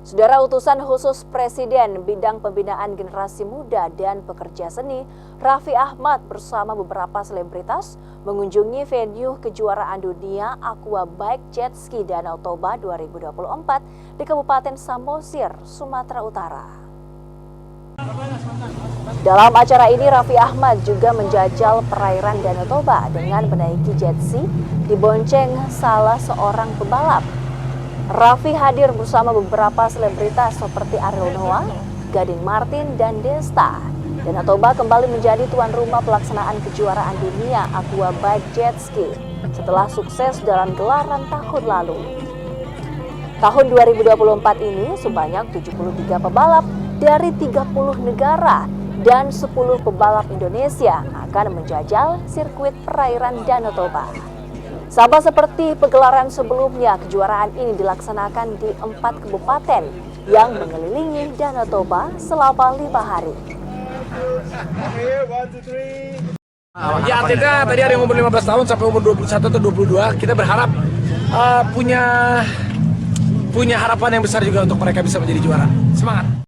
Saudara, utusan khusus Presiden bidang pembinaan generasi muda dan pekerja seni, Raffi Ahmad bersama beberapa selebritas mengunjungi venue kejuaraan dunia Aquabike Jet Ski Danau Toba 2024 di Kabupaten Samosir, Sumatera Utara. Dalam acara ini, Raffi Ahmad juga menjajal perairan Danau Toba dengan menaiki jet ski dibonceng salah seorang pebalap. Raffi hadir bersama beberapa selebritas seperti Ariel Noah, Gading Martin, dan Desta. Danau Toba kembali menjadi tuan rumah pelaksanaan kejuaraan dunia Aquabike Jet Ski setelah sukses dalam gelaran tahun lalu. Tahun 2024 ini sebanyak 73 pebalap dari 30 negara dan 10 pebalap Indonesia akan menjajal sirkuit perairan Danau Toba. Sama seperti pegelaran sebelumnya, kejuaraan ini dilaksanakan di 4 kabupaten yang mengelilingi Danau Toba selama 5 hari. Ya, atletnya tadi ada yang umur 15 tahun sampai umur 21 atau 22. Kita berharap punya harapan yang besar juga untuk mereka bisa menjadi juara. Semangat!